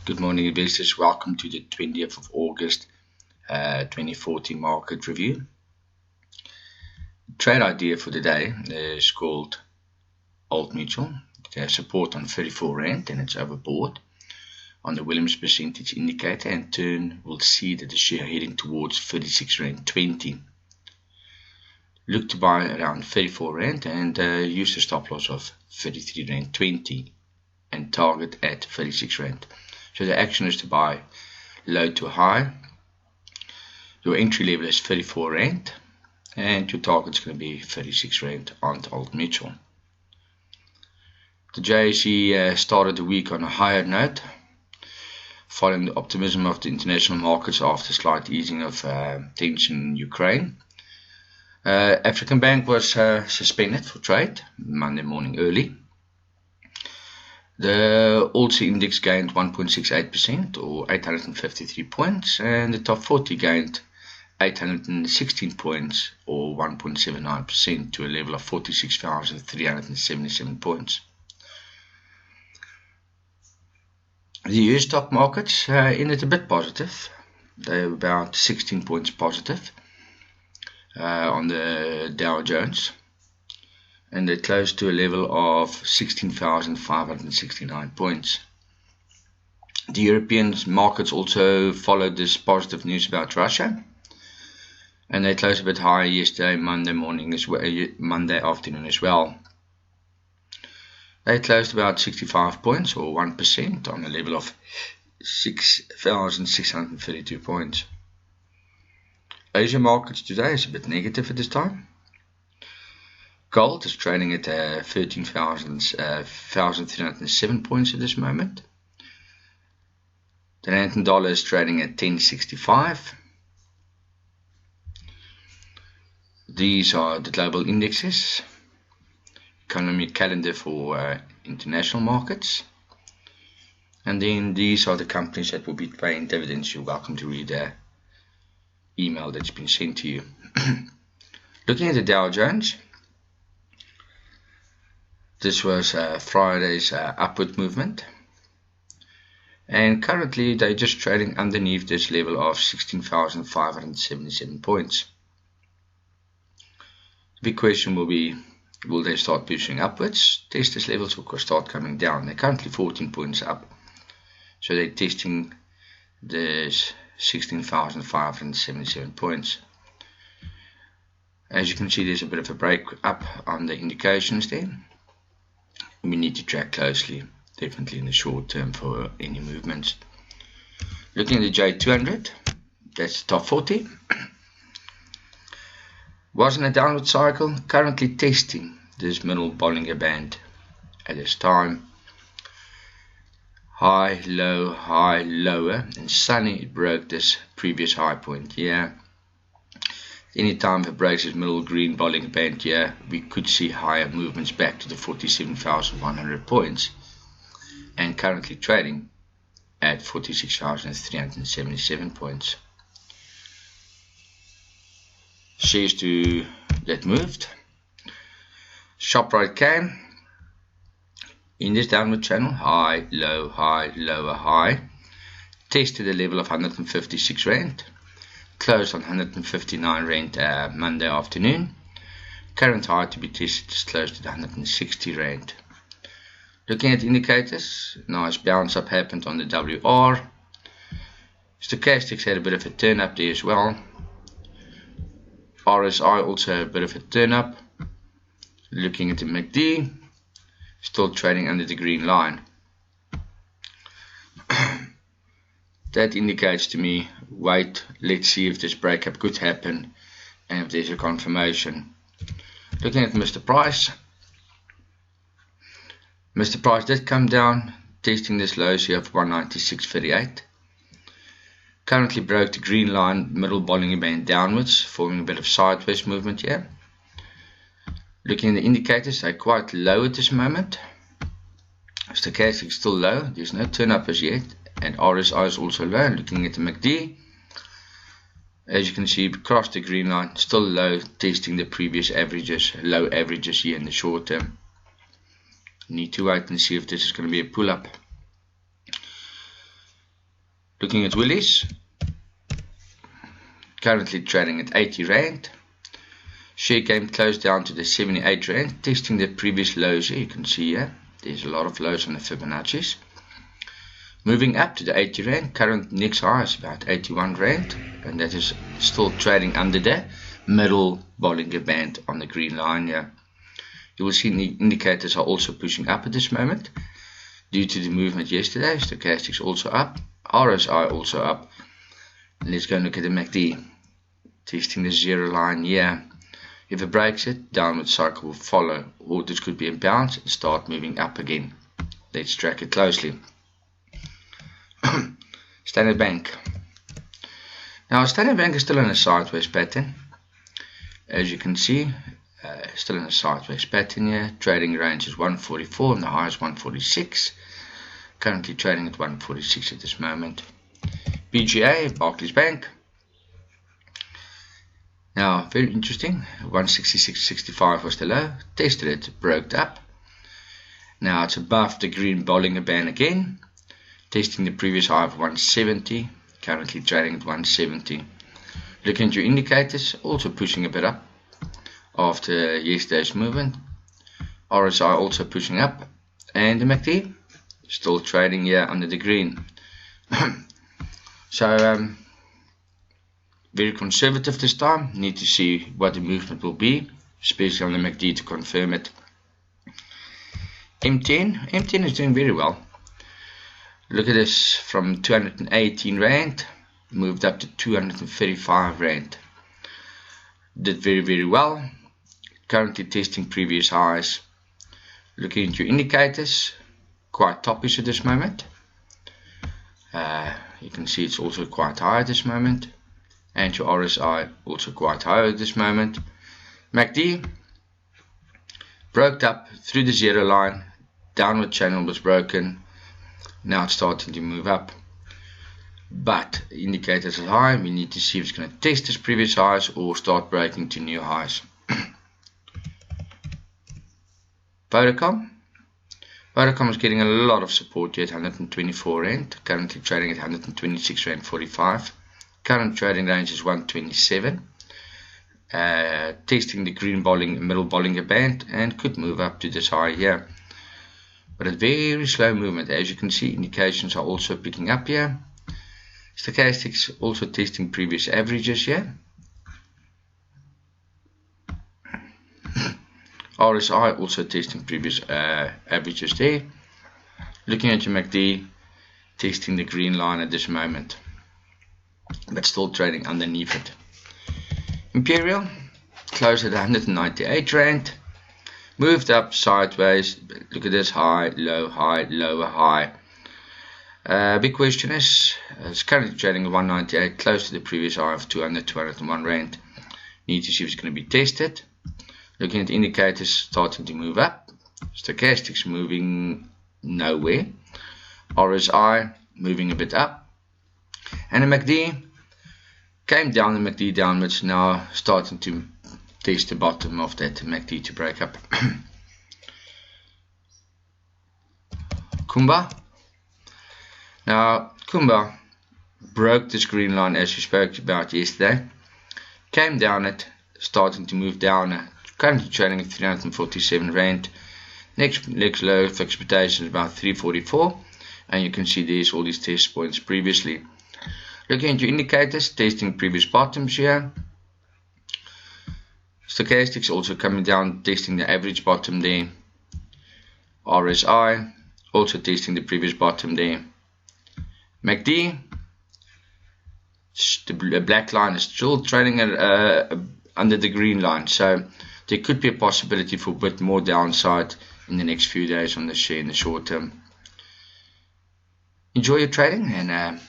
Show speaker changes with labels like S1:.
S1: Good morning, investors. Welcome to the 20th of August 2014 market review. Trade idea for the day is called Old Mutual. It has support on 34 Rand and it's overbought on the Williams percentage indicator, and turn will see that the share heading towards 36 Rand 20. Look to buy around 34 Rand and use a stop loss of 33 Rand 20 and target at 36 Rand. So the action is to buy low to high. Your entry level is 34 Rand and your target is going to be 36 Rand on Old Mutual. The JSE started the week on a higher note, following the optimism of the international markets after slight easing of tension in Ukraine. African Bank was suspended for trade Monday morning early. The ALSI index gained 1.68% or 853 points, and the top 40 gained 816 points or 1.79% to a level of 46,377 points. The US stock markets ended a bit positive. They were about 16 points positive on the Dow Jones, and they closed to a level of 16,569 points. The European markets also followed this positive news about Russia, and they closed a bit higher yesterday, Monday afternoon as well. They closed about 65 points or 1% on a level of 6,632 points. Asia markets today is a bit negative at this time. Gold is trading at 13,307 points at this moment. The Rand and dollar is trading at 10.65. These are the global indexes, economy calendar for international markets, and then these are the companies that will be paying dividends. You're welcome to read the email that's been sent to you. Looking at the Dow Jones, this was Friday's upward movement, and currently they're just trading underneath this level of 16,577 points. The big question will be, will they start pushing upwards, test this levels, or start coming down? They're currently 14 points up, so they're testing this 16,577 points. As you can see, there's a bit of a break up on the indications there. We need to track closely, definitely in the short term, for any movements. Looking at the J200, that's the top 40. Was in a downward cycle, currently testing this middle Bollinger Band at this time. High, lower, and suddenly it broke this previous high point here. Anytime it breaks this middle green Bollinger Band here, we could see higher movements back to the 47,100 points, and currently trading at 46,377 points. Shares that moved. Shoprite came in this downward channel, high, lower, high, tested the level of 156 Rand, closed on 159 Rand Monday afternoon. Current high to be tested is close to the 160 Rand. Looking at indicators, nice bounce up happened on the WR. Stochastics had a bit of a turn up there as well. RSI also a bit of a turn up. Looking at the MACD, still trading under the green line. That indicates to me, wait, let's see if this breakup could happen and if there's a confirmation. Looking at Mr. Price, Mr. Price did come down, testing this low here of 196.38. Currently broke the green line, middle Bollinger Band downwards, forming a bit of sideways movement here. Looking at the indicators, they're quite low at this moment. Stochastic is still low, there's no turn up as yet, and RSI is also low. Looking at the MACD, as you can see, across the green line, still low, testing the previous averages, low averages here in the short term. Need to wait and see if this is going to be a pull up. Looking at Woolies, currently trading at 80 Rand. Share came closed down to the 78 Rand, testing the previous lows here. You can see here, there's a lot of lows on the Fibonacci's. Moving up to the 80 Rand, current next high is about 81 Rand, and that is still trading under the middle Bollinger Band on the green line here. You will see the indicators are also pushing up at this moment due to the movement yesterday. Stochastics also up, RSI also up. And let's go and look at the MACD, testing the 0 line here. If it breaks it, downward cycle will follow, or this could be a bounce and start moving up again. Let's track it closely. Standard Bank. Now Standard Bank is still in a sideways pattern. As you can see, still in a sideways pattern here. Trading range is 144 and the high is 146. Currently trading at 146 at this moment. BGA, Barclays Bank. Now, very interesting. 166.65 was the low. Tested it, broke up. Now it's above the green Bollinger Band again. Testing the previous high of 170. Currently trading at 170. Looking at your indicators, also pushing a bit up after yesterday's movement. RSI also pushing up. And the MACD still trading here under the green. So, very conservative this time. Need to see what the movement will be, especially on the MACD to confirm it. M10 is doing very well. Look at this, from 218 Rand moved up to 235 Rand. Did very well. Currently testing previous highs. Looking at your indicators, quite toppish at this moment. You can see it's also quite high at this moment. And your RSI also quite high at this moment. MACD broke up through the 0 line, downward channel was broken, now it's starting to move up, but indicators are high. We need to see if it's going to test its previous highs or start breaking to new highs. Vodacom is getting a lot of support here at 124 Rand, currently trading at 126 Rand 45. Current trading range is 127. Testing the green middle Bollinger Band and could move up to this high here. But a very slow movement. As you can see, indications are also picking up here. Stochastics also testing previous averages here. RSI also testing previous averages there. Looking at your MACD, testing the green line at this moment, but still trading underneath it. Imperial closed at 198 Rand, moved up sideways. Look at this, high, lower high. Big question is, it's currently trading at 198, close to the previous high of 201 Rand. Need to see if it's going to be tested. Looking at the indicators, starting to move up. Stochastics moving nowhere. RSI moving a bit up. And the MACD came down, the MACD downwards, now starting to test the bottom of that MACD to break up. Kumba. Now, Kumba broke this green line as we spoke about yesterday. Came down it, starting to move down. Currently trading at 347 Rand. Next low for expectations about 344. And you can see there's all these test points previously. Looking at your indicators, testing previous bottoms here. Stochastics also coming down, testing the average bottom there. RSI also testing the previous bottom there. MACD, the black line is still trading at, under the green line, so there could be a possibility for a bit more downside in the next few days on the share in the short term. Enjoy your trading and